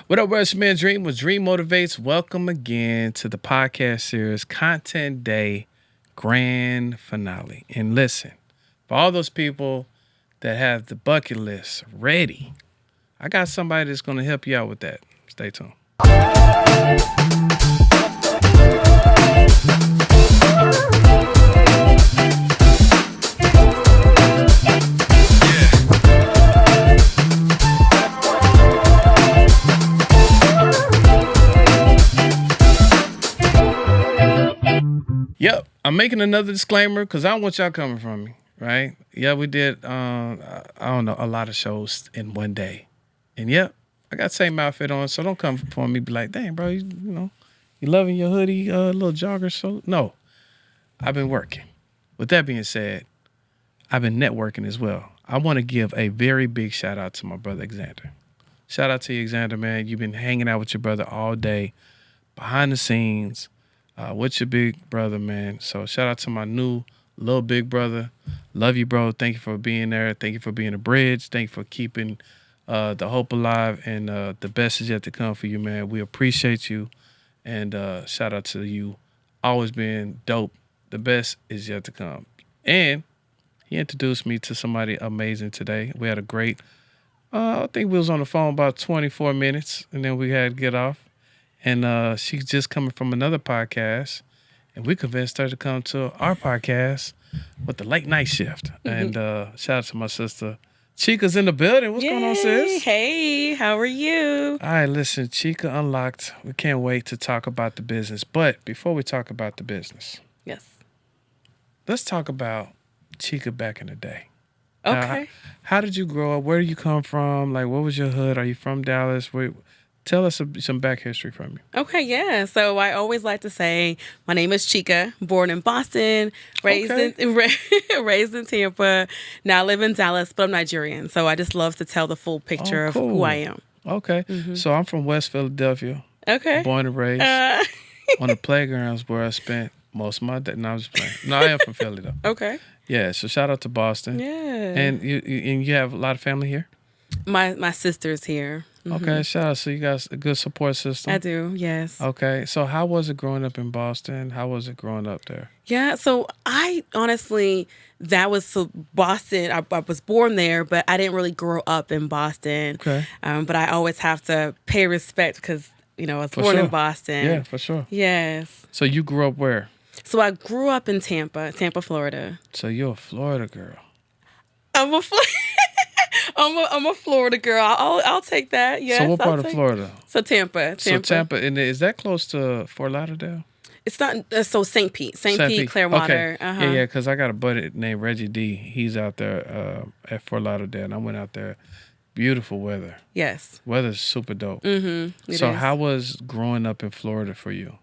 What up, Rush Man Dream was Dream Motivates. Welcome again to the podcast series Content Day Grand Finale. And listen, for all those people that have the bucket list ready, I got somebody that's going to help you out with that. Stay tuned. Yep, I'm making another disclaimer because I don't want y'all coming from me, right? Yeah, we did, I don't know, a lot of shows in one day. And yep, I got the same outfit on, so don't come for me be like, dang, bro, you loving your hoodie, little jogger? So, no, I've been working. With that being said, I've been networking as well. I want to give a very big shout out to my brother, Xander. Shout out to you, Xander, man. You've been hanging out with your brother all day, behind the scenes, with your big brother, man. So shout out to my new little big brother. Love you, bro. Thank you for being there. Thank you for being a bridge. Thank you for keeping the hope alive. And the best is yet to come for you, man. We appreciate you. And shout out to you. Always being dope. The best is yet to come. And he introduced me to somebody amazing today. We had a great, I think we was on the phone about 24 minutes. And then we had to get off. And she's just coming from another podcast, and we convinced her to come to our podcast with the late night shift. And shout out to my sister. Chika's in the building. What's going on, sis? Hey, how are you? All right, listen, Chika Unlocked. We can't wait to talk about the business. But before we talk about the business, Yes. let's talk about Chika back in the day. Okay. How did you grow up? Where did you come from? Like, what was your hood? Are you from Dallas? Tell us some back history from you. Okay, yeah. So I always like to say my name is Chika, born in Boston, raised raised in Tampa. Now I live in Dallas, but I'm Nigerian. So I just love to tell the full picture of who I am. Okay. So I'm from West Philadelphia. Okay. Born and raised on the playgrounds where I spent most of my day. No, I was just playing. No, I am from Philly though. Okay. Yeah. So shout out to Boston. Yeah. And you have a lot of family here? My sister's here. Okay, shout out. So you got a good support system? I do, yes. Okay, so how was it growing up in Boston? How was it growing up there? Yeah, so I honestly, Boston, I was born there, but I didn't really grow up in Boston. Okay. But I always have to pay respect because, I was born in Boston. Yeah, for sure. Yes. So you grew up where? So I grew up in Tampa, Florida. So you're a Florida girl. I'm a I'm a Florida girl. I'll take that. Yes. So what part of Florida? So Tampa. So Tampa, and is that close to Fort Lauderdale? It's not. So St. Pete, Clearwater. Okay. Uh-huh. Yeah, because I got a buddy named Reggie D. He's out there at Fort Lauderdale, and I went out there. Beautiful weather. Yes. Weather's super dope. Mm-hmm. So how was growing up in Florida for you?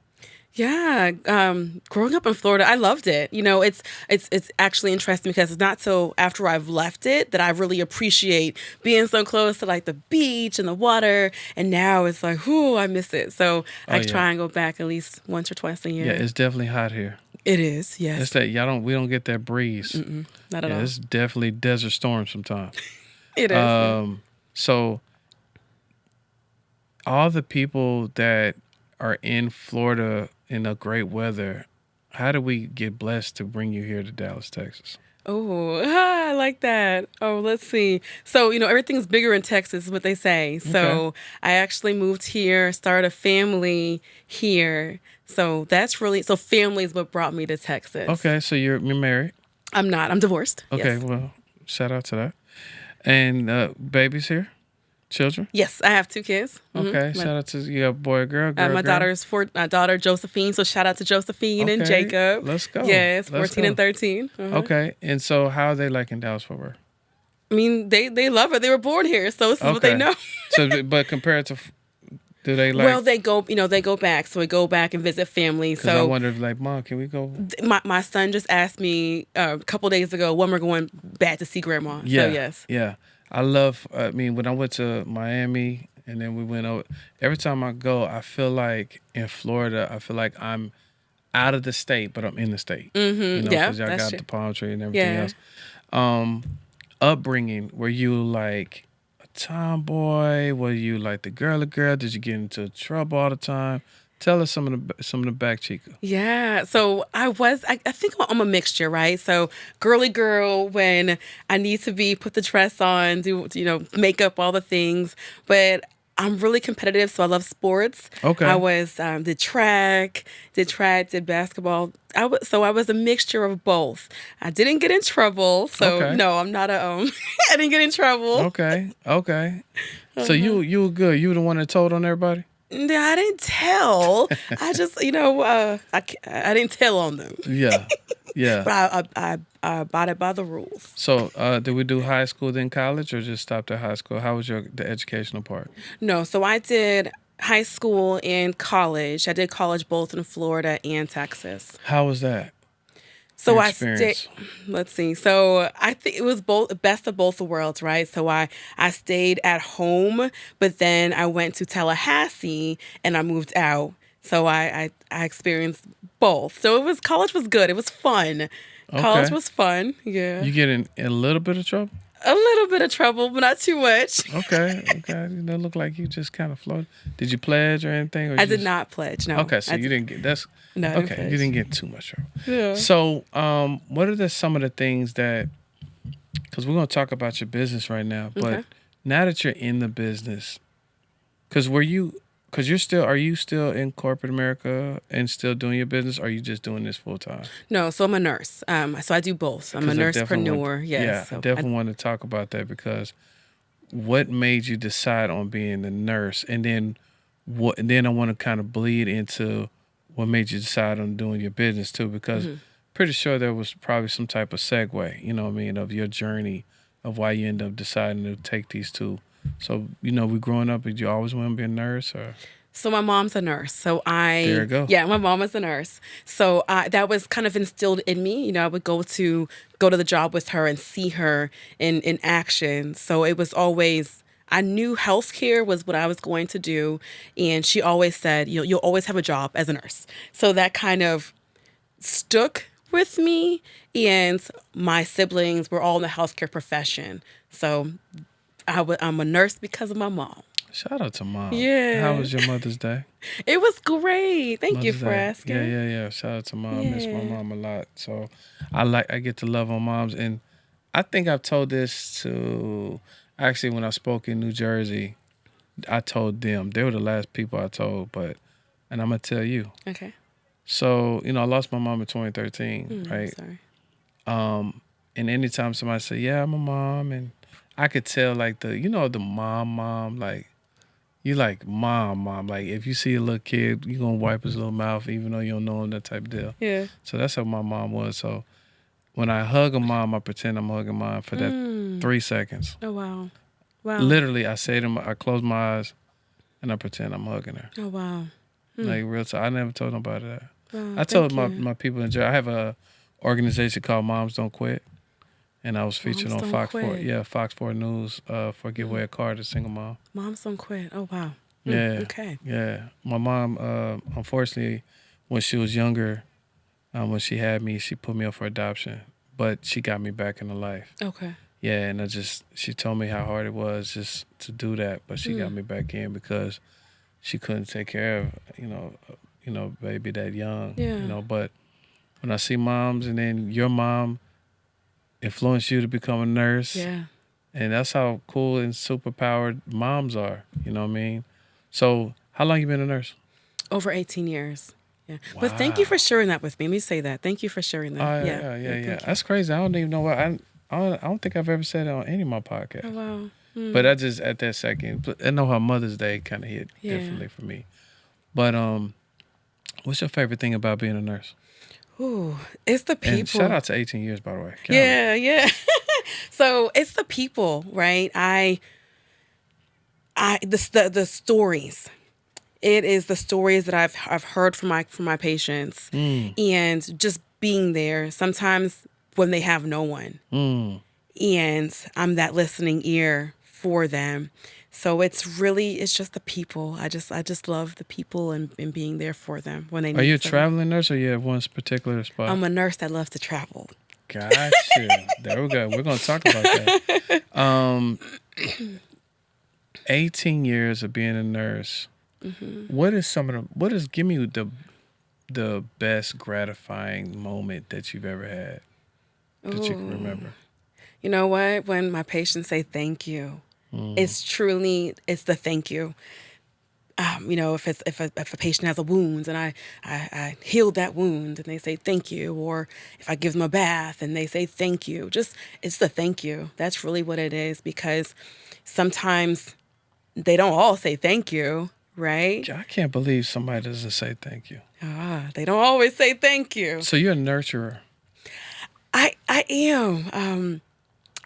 Yeah, growing up in Florida, I loved it. It's actually interesting because it's not till after I've left it that I really appreciate being so close to like the beach and the water. And now it's like, whoo, I miss it. So I try and go back at least once or twice a year. Yeah, it's definitely hot here. It is, yes. It's that we don't get that breeze. Not at all. It's definitely desert storm sometimes. It is. So all the people that are in Florida in the great weather, how do we get blessed to bring you here to Dallas, Texas? Oh, I like that. Oh, let's see. So, everything's bigger in Texas is what they say. So I actually moved here, started a family here. So that's so family is what brought me to Texas. Okay, so you're married? I'm not. I'm divorced. Okay, yes. Well, shout out to that. And babies here? Children? Yes, I have 2 kids. Okay, shout out to you, have boy or girl? My daughter Josephine, so shout out to Josephine and Jacob. Let's go. Yes, 14 and 13. Okay, and so how are they like in Dallas Fort Worth? I mean, they love it. They were born here, so this is what they know. So, but compared to, do they like? Well, they go back. So we go back and visit family. So I wonder if like, Mom, can we go? My son just asked me a couple days ago when we're going back to see Grandma. Yeah, so yes. Yeah. When I went to Miami and then we went over, every time I go, I feel like in Florida, I feel like I'm out of the state, but I'm in the state. Mm-hmm. Because y'all got the palm tree and everything else. Upbringing, were you like a tomboy? Were you like the girly girl? Did you get into trouble all the time? Tell us some of the back, Chica. Yeah. So I think I'm a mixture, right? So girly girl when I need to be, put the dress on, do, makeup, all the things. But I'm really competitive, so I love sports. Okay. I was, did basketball. So I was a mixture of both. I didn't get in trouble. So Okay. no, I'm not I didn't get in trouble. Okay. Okay. So you were good. You were the one that told on everybody? No, I didn't tell. I just, I didn't tell on them. Yeah. Yeah. But I abided by the rules. So, did we do high school then college, or just stopped at high school? How was the educational part? No, so I did high school and college. I did college both in Florida and Texas. How was that? So Your I stayed. experience? Let's see. So I think it was both best of both the worlds, right? So I stayed at home, but then I went to Tallahassee and I moved out. So I experienced both. So college was good. It was fun. College Okay. was fun. Yeah. You get in a little bit of trouble? A little bit of trouble, but not too much. Okay. Okay. You don't look like you just kind of floated. Did you pledge or anything? Or I you did just- not pledge. No. Okay, so you didn't get that's No, I didn't okay. pledge. You didn't get too much trouble. Yeah. So, what are some of the things that? Because we're gonna talk about your business right now, but Okay. now that you're in the business, because are you still in corporate America and still doing your business, or are you just doing this full time? No, so I'm a nurse. So I do both. I'm a nursepreneur. Yes. Yeah, So I definitely want to talk about that because what made you decide on being a nurse, and then what? And then I want to kind of bleed into what made you decide on doing your business too, because pretty sure there was probably some type of segue, you know what I mean, of your journey of why you end up deciding to take these two. So, we growing up, did you always want to be a nurse or? So my mom's a nurse. So There you go. Yeah, my mom is a nurse. So that was kind of instilled in me. I would go to the job with her and see her in action. So it was always, I knew healthcare was what I was going to do. And she always said, you'll always have a job as a nurse. So that kind of stuck with me. And my siblings were all in the healthcare profession. So I'm a nurse because of my mom. Shout out to mom. Yeah. How was your Mother's Day? It was great. Thank you Mother's for Day. asking. Yeah. Shout out to mom. I miss my Yeah. mom a lot. So I get to love on moms. And I think I've told this to, actually when I spoke in New Jersey, I told them. They were the last people I told, and I'm going to tell you. Okay. So, I lost my mom in 2013, right? Sorry. And anytime somebody say, yeah, I'm a mom, and I could tell like the mom, like, you like mom. Like if you see a little kid, you gonna wipe his little mouth even though you don't know him, that type of deal. Yeah. So that's how my mom was. So when I hug a mom, I pretend I'm hugging mom for that 3 seconds. Oh, wow. Wow. Literally, I close my eyes and I pretend I'm hugging her. Oh, wow. Like real talk. I never told nobody that. Wow. I told thank you. my people in jail. I have a organization called Moms Don't Quit. And I was featured Moms on Don't Fox 4. Quit. Yeah, Fox 4 News for give away a car to a single mom. Moms don't quit. Oh, wow. Yeah. Okay. Yeah. My mom, unfortunately, when she was younger, when she had me, she put me up for adoption. But she got me back into life. Okay. Yeah, and she told me how hard it was just to do that. But she got me back in because she couldn't take care of, baby that young. Yeah. But when I see moms and then your mom influenced you to become a nurse. Yeah. And that's how cool and superpowered moms are. You know what I mean? So how long you been a nurse? Over 18 years. Yeah. But thank you for sharing that with me. Let me say that. Thank you for sharing that. Oh, yeah. Thank you. That's crazy. I don't even know what I don't think I've ever said it on any of my podcasts. Oh, wow. But I just at that second, I know how Mother's Day kind of hit Yeah. differently for me. But what's your favorite thing about being a nurse? Ooh, it's the people. And shout out to 18 years, by the way. Count it. Yeah. So it's the people, right? The stories. It is the stories that I've heard from my patients, and just being there. Sometimes when they have no one, and I'm that listening ear for them. So it's just the people. I just love the people and being there for them when they need Are you a something. traveling nurse or you have one particular spot? I'm a nurse that loves to travel. Gotcha. There we go. We're going to talk about that. 18 years of being a nurse. What is give me the best gratifying moment that you've ever had that you can Ooh. remember? You know what? When my patients say thank you, it's the thank you. If a patient has a wound and I healed that wound and they say thank you, or if I give them a bath and they say thank you, just it's the thank you. That's really what it is, because sometimes they don't all say thank you, right? I can't believe somebody doesn't say thank you. They don't always say thank you. So you're a nurturer. I am.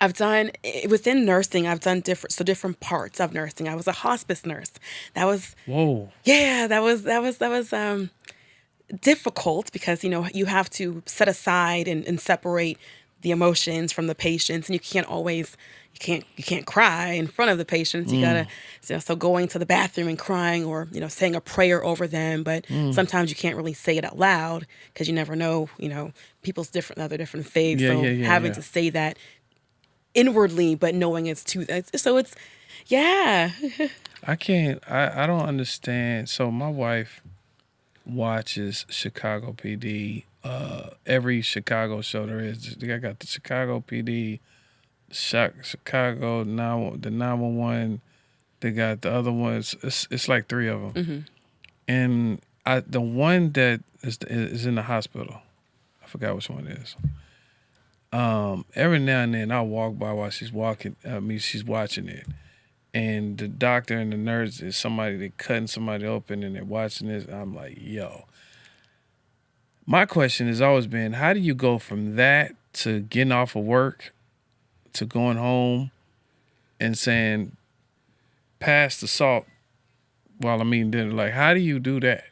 I've done within nursing. I've done different parts of nursing. I was a hospice nurse. That was Whoa. yeah. That was difficult, because you have to set aside and separate the emotions from the patients, and you can't cry in front of the patients. You gotta so going to the bathroom and crying, or saying a prayer over them, but sometimes you can't really say it out loud, because you never know people's different faiths. Yeah, So yeah, yeah, having yeah. to say that inwardly, but knowing it's yeah. I can't. I don't understand. So my wife watches Chicago PD. Every Chicago show there is. I got the Chicago PD, Chicago now, the 911. They got the other ones. It's like three of them. And the one that is in the hospital. I forgot which one it is. Every now and then I walk by while she's walking. She's watching it, and the doctor and the nurse is somebody, they cutting somebody open and they're watching this. I'm like, yo. My question has always been, how do you go from that to getting off of work to going home and saying, pass the salt? Well, I mean, then, like, how do you do that?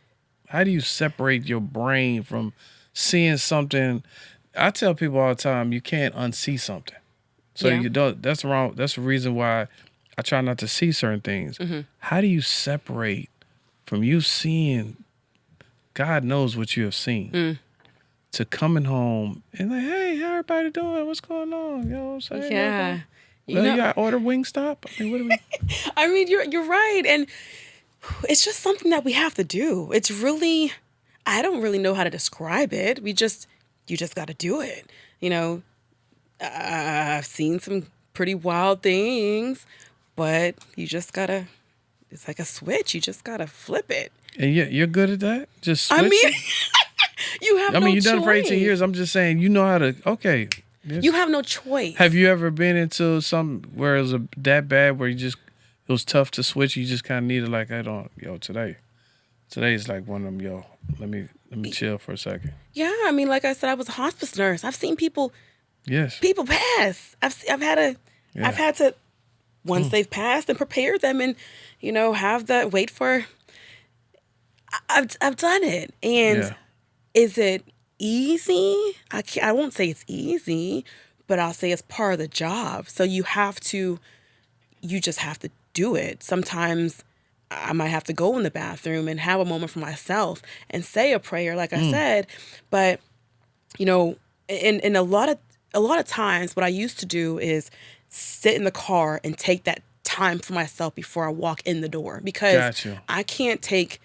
How do you separate your brain from seeing something? I tell people all the time, you can't unsee something. So Yeah. you don't. That's wrong. That's the reason why I try not to see certain things. How do you separate from you seeing? God knows what you have seen, to coming home and like, hey, how everybody doing? What's going on? You know what I'm saying? Yeah. You Well, you know, got order Wingstop. I mean, what do we? I mean, you're right, and it's just something that we have to do. It's really, I don't really know how to describe it. You just got to do it. You know, I've seen some pretty wild things, but you just gotta. It's like a switch. You just gotta flip it. And you're good at that. Just I mean, switching. you have I no mean, you've done it for 18 choice. years. I'm just saying, you know how to. Okay. You have no choice. Have you ever been into some where it was that bad where it was tough to switch? You just kind of needed like, I don't, yo, today's like one of them, yo, let me chill for a second. Yeah, I mean, like I said, I was a hospice nurse. I've seen people Yes. pass. I've Yeah. had to once they've passed and prepare them, and have the wait for. I've done it, and Yeah. is it easy? I won't say it's easy, but I'll say it's part of the job. So you just have to do it. Sometimes I might have to go in the bathroom and have a moment for myself and say a prayer, like I said. But in a lot of times, what I used to do is sit in the car and take that time for myself before I walk in the door, because Gotcha. I can't take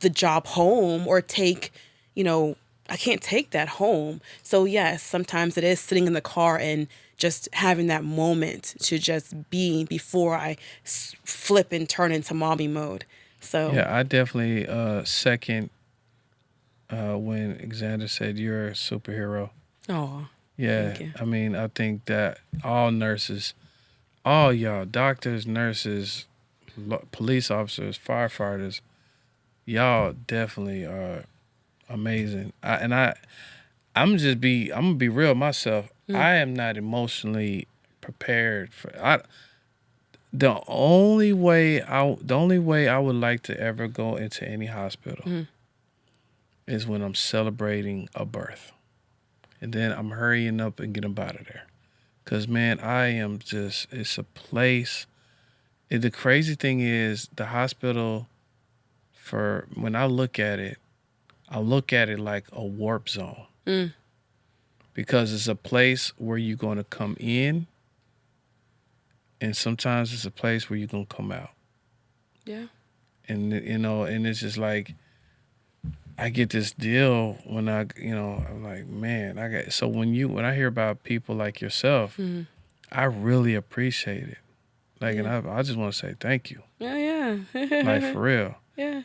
the job home, or I can't take that home. So yes, sometimes it is sitting in the car and just having that moment to just be before I flip and turn into mommy mode. So Yeah, I definitely second when Xander said you're a superhero. oh, Yeah, thank you. I mean, I think that all nurses, all y'all, doctors, nurses, police officers, firefighters, y'all definitely are amazing. I'm gonna be real myself. I am not emotionally prepared for. The only way I would like to ever go into any hospital is when I'm celebrating a birth, and then I'm hurrying up and getting out of there. Cause man, I am just. It's a place. The crazy thing is the hospital. For when I look at it, I look at it like a warp zone. Because it's a place where you're going to come in and sometimes it's a place where you're gonna come out. Yeah. And and it's just like I get this deal when I'm like, man, so when I hear about people like yourself, I really appreciate it. Like, Yeah. and I just want to say thank you. Yeah. Yeah. Like, for real. Yeah.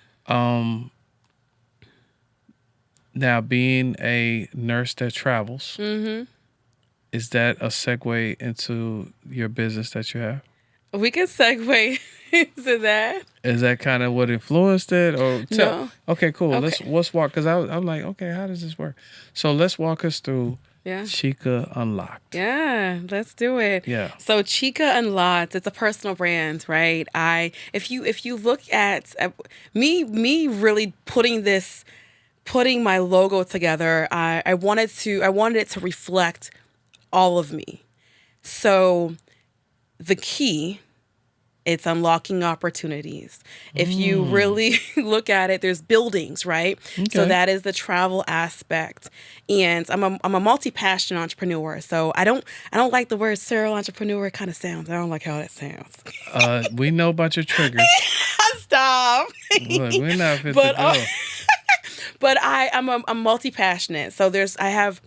Now, being a nurse that travels, is that a segue into your business that you have? We can segue into that. Is that kind of what influenced it, or No. Okay, cool. Okay. Let's walk, because I'm like, okay, how does this work? So let's walk us through Yeah. Chika Unlocked. Yeah, let's do it. Yeah. So Chika Unlocked, it's a personal brand, right? If you look at me really putting my logo together, I wanted it to reflect all of me. So the key, it's unlocking opportunities. If you really look at it, there's buildings, right? Okay. So that is the travel aspect. And I'm a multi-passion entrepreneur. So I don't like the word serial entrepreneur. It kind of sounds. I don't like how that sounds. We know about your triggers. Stop. Look, we're not fit But, to go. But I'm multi-passionate. So I have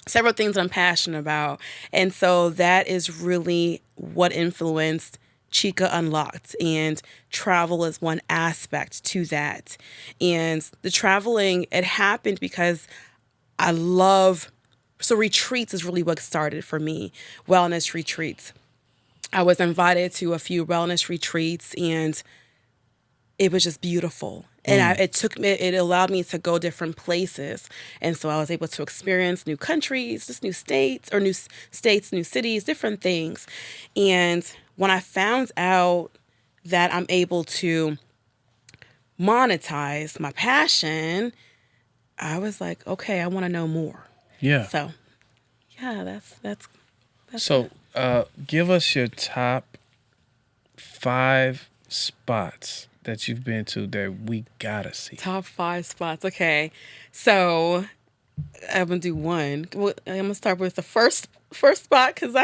several things I'm passionate about. And so that is really what influenced Chika Unlocked, and travel is one aspect to that. And the traveling, it happened because so retreats is really what started for me, wellness retreats. I was invited to a few wellness retreats, and it was just beautiful. And it allowed me to go different places. And so I was able to experience new countries, just new states, new cities, different things. And when I found out that I'm able to monetize my passion, I was like, okay, I want to know more. Yeah. So, yeah, that's So, give us your top 5 spots that you've been to that we gotta see. top 5 spots. Okay, so I'm gonna do one. I'm gonna start with the first spot because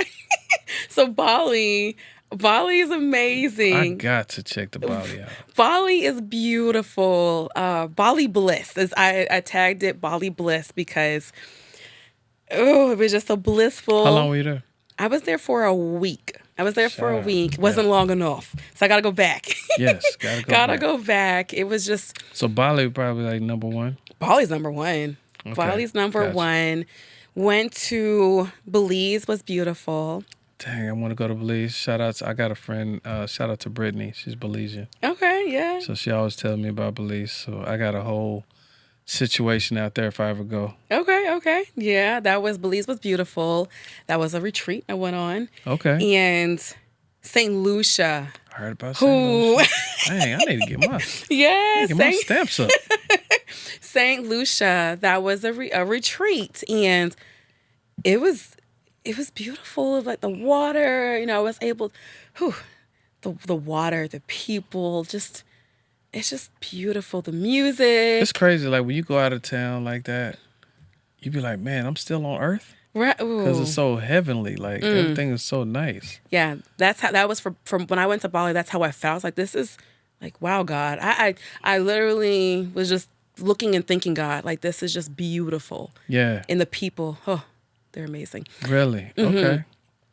so Bali. Bali is amazing. I got to check the Bali out. Bali is beautiful. Bali Bliss. I tagged it Bali Bliss because it was just so blissful. How long were you there? I was there for a week. Shout out. Wasn't long enough. So I gotta go back. Yes, gotta go back. It was just So Bali probably like number 1. Bali's number 1. Okay, Bali's number gotcha. 1. Went to Belize, was beautiful. Dang, I want to go to Belize. I got a friend, shout out to Brittany. She's Belizean. Okay, yeah. So she always tells me about Belize. So I got a whole situation out there if I ever go. Okay. Yeah, Belize was beautiful. That was a retreat I went on. Okay. And St. Lucia. I heard about St. Lucia. Dang, I need to get my stamps up. St. Lucia, that was a retreat, and it was beautiful. Like the water, I was able, the water, the people, it's just beautiful. The music. It's crazy. Like when you go out of town like that, you be like, man, I'm still on Earth. Right. Because it's so heavenly. Like everything is so nice. Yeah, that was from when I went to Bali. That's how I felt. I was like, this is like, wow, God. I literally was just looking and thinking, God, like this is just beautiful. Yeah. And the people, they're amazing. Really? Okay.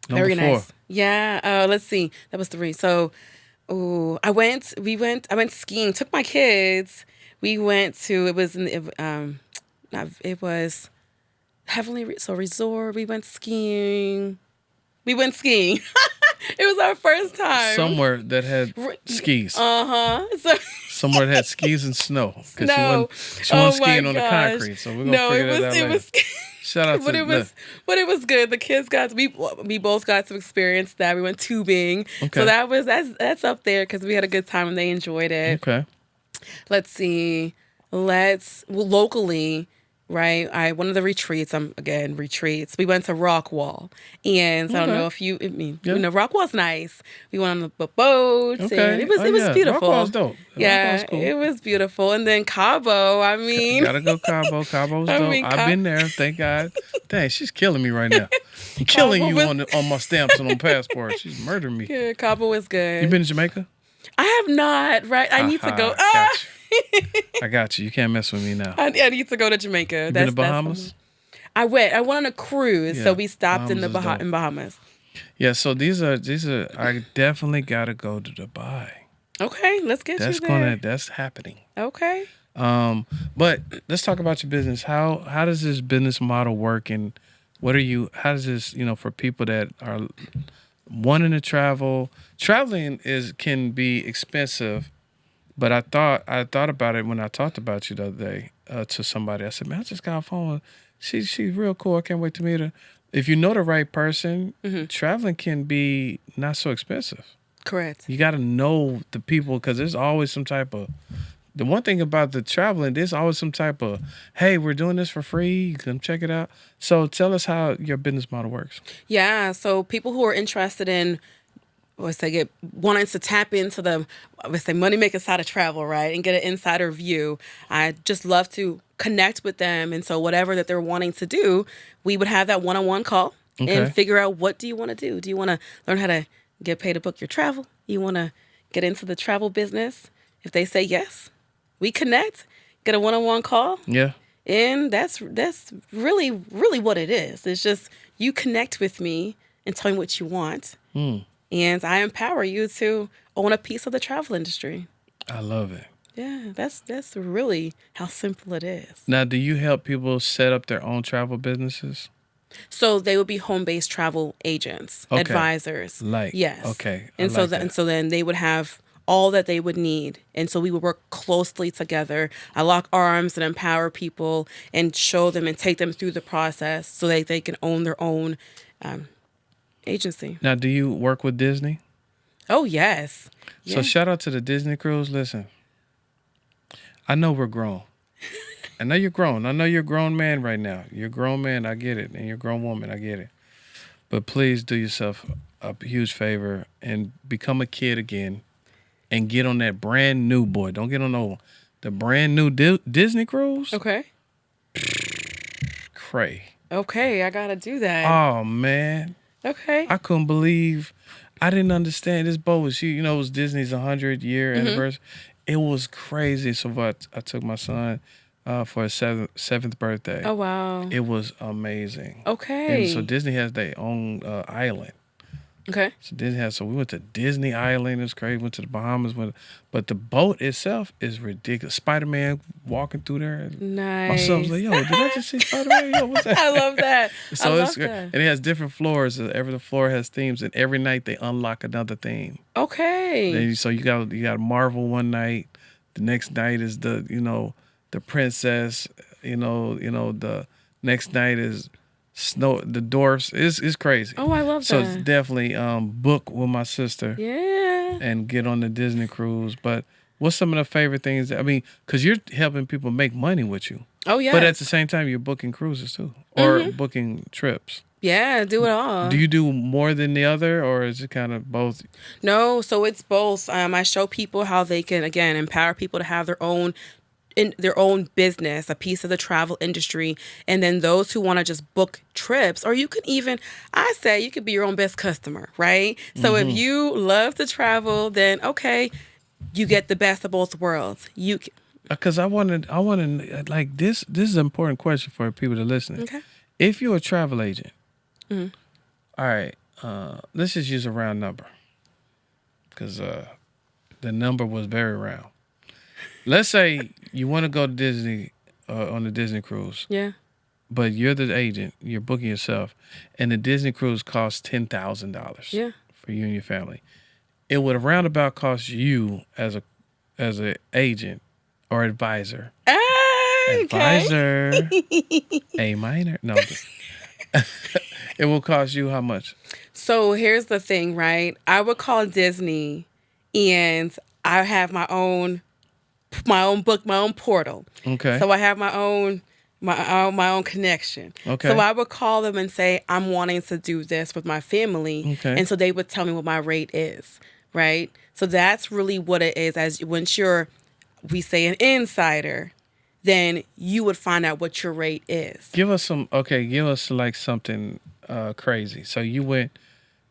Number Very 4. nice. Yeah. Let's see. That was 3. So, I went skiing. Took my kids. We went to. It was Heavenly Resort. We went skiing. It was our first time. Somewhere that had skis. So Somewhere that had skis and snow. Because No. she wasn't Oh my skiing on the gosh. concrete. So we're going to figure that out later. Shout out but it was good. The kids we both got to experience that. We went tubing. Okay. So that's up there because we had a good time and they enjoyed it. Okay. Let's see. Locally, right? One of the retreats. Again, retreats. We went to Rockwall, and I don't Okay. know if you. I mean, Yeah. Rockwall's nice. We went on the boats, Okay. and it was Oh, it was yeah. beautiful. Rockwall's dope. Yeah, Rockwall's cool. it was beautiful. And then Cabo. I mean, Gotta go Cabo. Cabo's I dope. mean, I've been there. Thank God. Dang, she's killing me right now. I'm killing you was- on my stamps and on passports. She's murdering me. yeah, Cabo was good. You been to Jamaica? I have not. Right, I need to go. Got you. I got you. You can't mess with me now. I need to go to Jamaica. You been to Bahamas? I went on a cruise, so Yeah, we stopped in Bahamas is dope. in Bahamas. Yeah. So these are. I definitely gotta go to Dubai. Okay, let's get you there. That's happening. Okay. But let's talk about your business. How does this business model work, and how does this, for people that are wanting to travel? Traveling can be expensive, but I thought about it when I talked about you the other day to somebody. I said, man, I just got a phone. She's real cool. I can't wait to meet her. If you know the right person, traveling can be not so expensive. Correct. You got to know the people, because there's always some type of. The one thing about the traveling, there's always some type of, hey, we're doing this for free. You can check it out. So tell us how your business model works. Yeah. So people who are interested in, wanting to tap into the, money making side of travel, right, and get an insider view, I just love to connect with them. And so whatever that they're wanting to do, we would have that one-on-one call and figure out, what do you want to do? Do you want to learn how to get paid to book your travel? You want to get into the travel business? If they say yes, we connect, get a one-on-one call. Yeah. And that's really, really what it is. It's just you connect with me and tell me what you want. And I empower you to own a piece of the travel industry. I love it. Yeah, that's really how simple it is. Now, do you help people set up their own travel businesses? So they would be home-based travel agents, advisors. Yes. Okay. And so then they would have all that they would need. And so we would work closely together. I lock arms and empower people and show them and take them through the process so that they can own their own agency. Now, do you work with Disney? Oh, yes. So Yeah. shout out to the Disney cruise. Listen, I know we're grown. I know you're grown. I know you're a grown man right now. You're a grown man. I get it. And you're a grown woman. I get it. But please do yourself a huge favor and become a kid again and get on that brand new, boy. Don't get on the brand new Disney cruise. Okay. Cray. Okay, I got to do that. Oh, man. Okay. I couldn't believe. I didn't understand. This boat was huge. It was Disney's 100-year anniversary. It was crazy. So I took my son for his seventh birthday. Oh, wow. It was amazing. Okay. And so Disney has their own island. Okay. So we went to Disney Island. It was crazy. Went to the Bahamas. But the boat itself is ridiculous. Spider-Man walking through there. Nice. My son was like, yo, did I just see Spider-Man? Yo, what's that? I love that. So I it's love great. that. And it has different floors. Every floor has themes, and every night they unlock another theme. Okay. So you got Marvel one night. The next night is the princess. The next night is snow. The dwarfs. It's crazy. Oh, I love So that. it's definitely book with my sister Yeah. and get on the Disney cruise. But what's some of the favorite things? Because you're helping people make money with you. Oh, yeah. But at the same time, you're booking cruises too, or booking trips. Yeah, do it all. Do you do more than the other, or is it kind of both? No, so it's both. I show people how they can, again, empower people to have their own business, a piece of the travel industry. And then those who want to just book trips, or you can even, I say you could be your own best customer, right? So if you love to travel, then okay, you get the best of both worlds. Because I want to like this. This is an important question for people that listen. Okay. If you're a travel agent, all right, let's just use a round number, because the number was very round. Let's say you want to go to Disney on the Disney cruise. Yeah. But you're the agent. You're booking yourself, and the Disney cruise costs $10,000. Yeah. For you and your family. It would around about cost you as an agent or advisor. Okay. Advisor. A minor. No. It will cost you how much? So here's the thing, right? I would call Disney, and I have my own book, my own portal. Okay. So I have my own my own connection. Okay. So I would call them and say, I'm wanting to do this with my family. Okay. And so they would tell me what my rate is, right? So that's really what it is. As once you're, we say, an insider, then you would find out what your rate is. Give us like something crazy. So you went,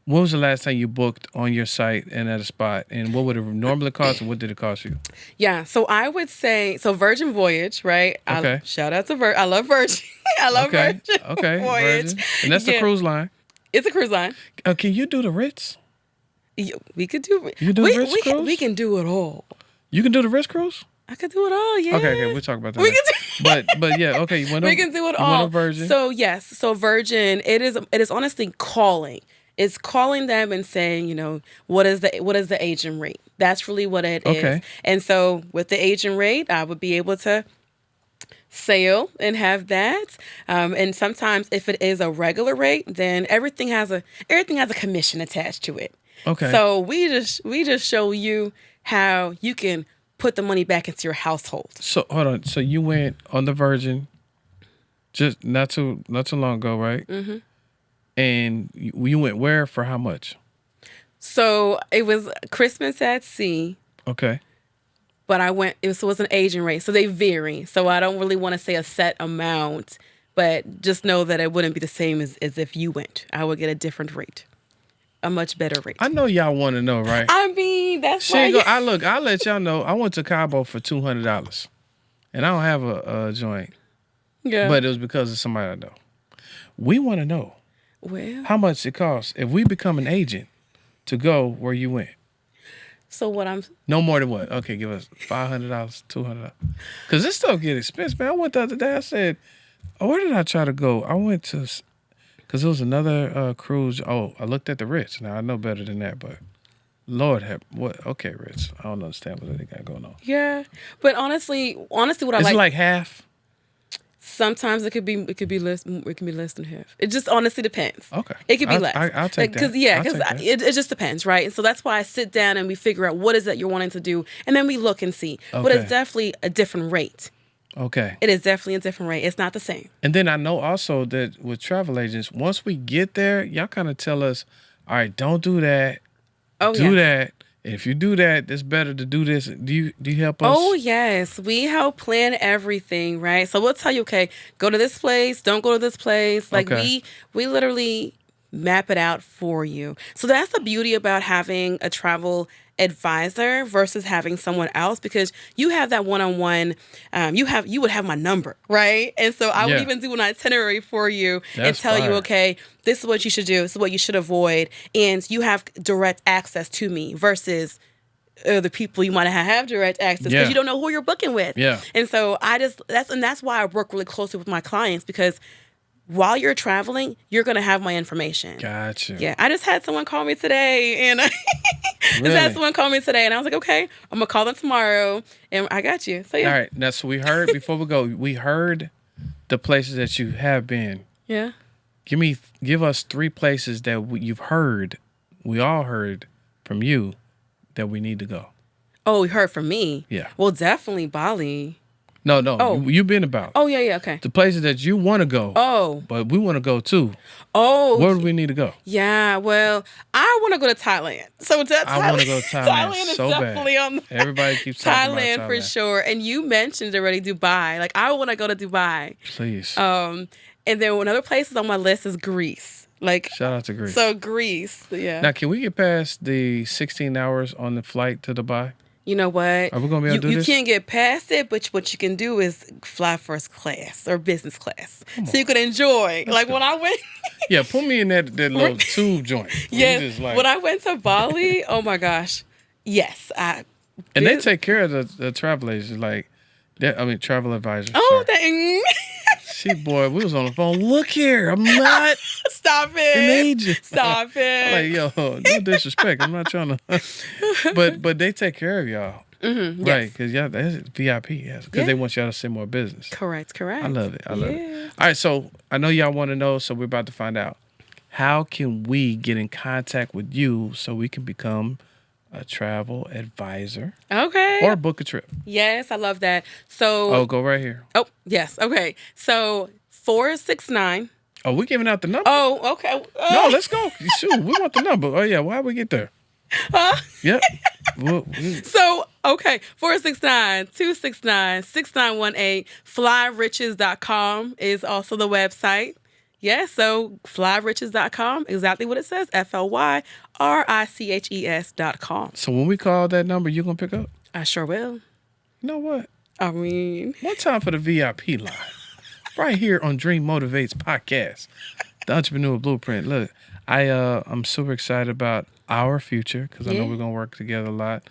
when was the last time you booked on your site and at a spot? And what would it normally cost and what did it cost you? Yeah, so I would say, so Virgin Voyage, right? Okay. Shout out to Virgin. I love Virgin. I love Virgin Voyage. Virgin. And that's the cruise line. It's a cruise line. Can you do the Ritz? We could do. You do the Ritz cruise? We can do it all. You can do the Ritz cruise? I could do it all. Yeah. Okay, we'll talk about that. We can but yeah, okay. You went we can do it all. You went on Virgin. So yes, so Virgin. It is honestly calling. It's calling them and saying, you know, what is the agent rate? That's really what it is. And so with the agent rate, I would be able to sail and have that. And sometimes if it is a regular rate, then everything has a commission attached to it. Okay. So we just show you how you can put the money back into your household. So hold on. So you went on the Virgin just not too long ago, right? Mm-hmm. And you went where for how much? So it was Christmas at sea. Okay. But I went, it was an agent rate. So they vary. So I don't really want to say a set amount, but just know that it wouldn't be the same as if you went. I would get a different rate. A much better rate. I know y'all want to know, right? I mean, that's why. I'll let y'all know. I went to Cabo for $200. And I don't have a joint. Yeah. But it was because of somebody I know. We want to know. Well, how much it costs if we become an agent to go where you went? So what I'm... No more than what? Okay, give us $500, $200. Because this stuff get expensive, man. I went the other day, I said, where did I try to go? I went to... Because there was another cruise. Oh, I looked at the Ritz. Now, I know better than that, but Lord have... What? Okay, Ritz. I don't understand what they got going on. Yeah. But honestly, what I like... Is it like half? Sometimes it could be less. It can be less than half. It just honestly depends. Okay, it could be less. I'll take that. Because it just depends, right? And so that's why I sit down and we figure out what is that you're wanting to do, and then we look and see. Okay. But it's definitely a different rate. Okay, it is definitely a different rate. It's not the same. And then I know also that with travel agents, once we get there, y'all kind of tell us, all right, don't do that. Do that. If you do that, it's better to do this. Do you help us? Oh, yes. We help plan everything, right? So we'll tell you, okay, go to this place, don't go to this place. Like we literally map it out for you. So that's the beauty about having a travel advisor versus having someone else, because you have that one-on-one. You would have my number, right? And so I would even do an itinerary for you and tell you, okay, this is what you should do, this is what you should avoid, and you have direct access to me versus the people you might have direct access because you don't know who you're booking with. Yeah. And so that's why I work really closely with my clients, because while you're traveling, you're going to have my information. Gotcha. Yeah. I just had someone call me today, and I was like, okay, I'm going to call them tomorrow, and I got you. So, yeah. All right. Now, so we heard, before we go, we heard the places that you have been. Yeah. Give us 3 places that you've heard, we all heard from you, that we need to go. Oh, we heard from me? Yeah. Well, definitely Bali. No. Oh. You've been about. Oh, yeah, okay. The places that you want to go. Oh. But we want to go too. Oh. Where do we need to go? Yeah, well, I want to go to Thailand. So I want to go to Thailand. Thailand is so definitely bad. on the Everybody keeps talking about Thailand. for sure. And you mentioned already Dubai. Like, I want to go to Dubai. Please. And then another place on my list is Greece. Like, shout out to Greece. So Greece, yeah. Now, can we get past the 16 hours on the flight to Dubai? You know what? Are we going to be able to do this? You can't get past it, but what you can do is fly first class or business class. So you can enjoy. When I went... Yeah, put me in that little tube joint. Yes. When I went to Bali, oh my gosh. Yes. And they take care of the travel agents, travel advisors. Oh, boy, we was on the phone. Look here, I'm not. Stop it. An agent. Stop it. I'm like, no disrespect. I'm not trying to. But they take care of y'all. Mm-hmm, right, because that's VIP, because they want y'all to send more business. Correct. I love it. All right, so I know y'all want to know, so we're about to find out. How can we get in contact with you so we can become a travel advisor, Okay. or book a trip. Yes, I love that. So, Oh, go right here. oh, yes. Okay. So, 469. Oh, we giving out the number? Oh, okay. No, let's go. Shoot, we want the number. Oh, yeah. Why we get there? Yep. So, okay, 469-269-6918. Flyriches.com is also the website. Yeah, so flyriches.com, exactly what it says, FLYRICHES.com. So when we call that number, you going to pick up? I sure will. You know what? I mean, One time for the VIP line. Right here on Dream Motivates podcast. The Entrepreneur Blueprint. Look, I'm super excited about our future because I know we're going to work together a lot.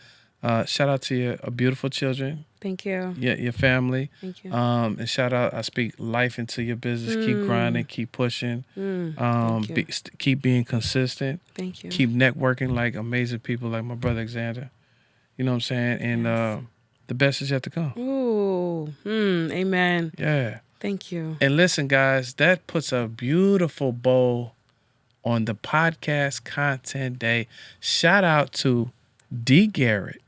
Shout out to your beautiful children. thank you. Your family. Thank you. And shout out, I speak life into your business. Keep grinding, keep pushing. Thank you. Keep being consistent. Thank you. Keep networking like amazing people like my brother Alexander. You know what I'm saying? And the best is yet to come. Ooh, amen. Yeah. Thank you. And listen, guys, that puts a beautiful bow on the podcast content day. Shout out to D. Garrett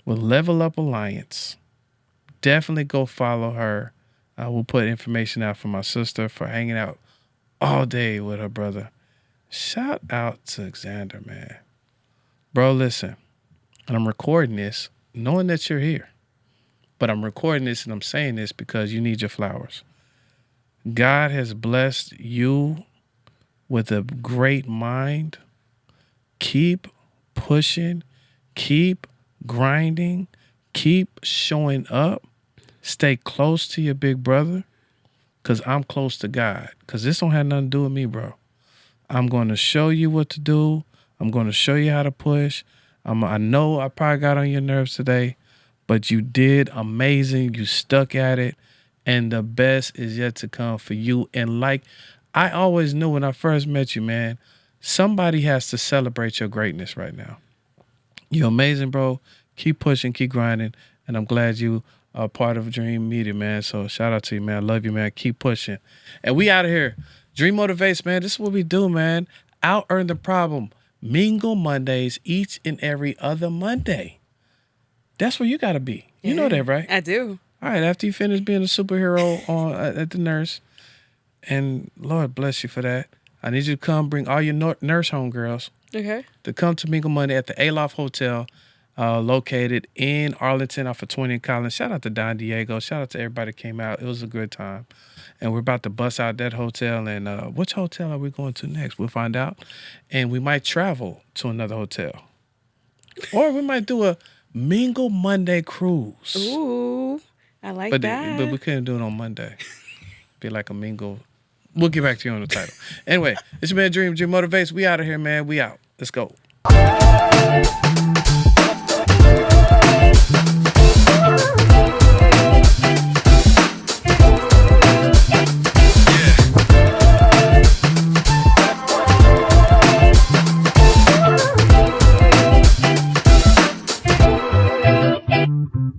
with Level Up Alliance. Definitely go follow her. We'll put information out for my sister for hanging out all day with her brother. Shout out to Alexander, man. Bro, listen, and I'm recording this knowing that you're here. But I'm recording this and I'm saying this because you need your flowers. God has blessed you with a great mind. Keep pushing, keep grinding, keep showing up. Stay close to your big brother because I'm close to God. Because this don't have nothing to do with me, bro. I'm going to show you what to do. I'm going to show you how to push. I know I probably got on your nerves today, but you did amazing. You stuck at it. And the best is yet to come for you. And like I always knew when I first met you, man, somebody has to celebrate your greatness right now. You're amazing, bro. Keep pushing, keep grinding. And I'm glad you are part of Dream Media, man. So shout out to you, man. I love you, man. Keep pushing. And we out of here. Dream Motivates, man. This is what we do, man. Out earn the problem. Mingle Mondays each and every other Monday. That's where you got to be. You know that, right? I do. All right, after you finish being a superhero at the nurse, and Lord bless you for that, I need you to come bring all your nurse home girls Okay. to come to Mingle Monday at the Aloft Hotel, located in Arlington off of 20 and Collins. Shout out to Don Diego. Shout out to everybody that came out. It was a good time. And we're about to bust out that hotel. And which hotel are we going to next? We'll find out. And we might travel to another hotel. Or we might do a Mingle Monday cruise. Ooh, I like that. But we couldn't do it on Monday. Be like a mingle. We'll get back to you on the title. Anyway, it's your man Dream Motivates. We out of here, man. We out. Let's go.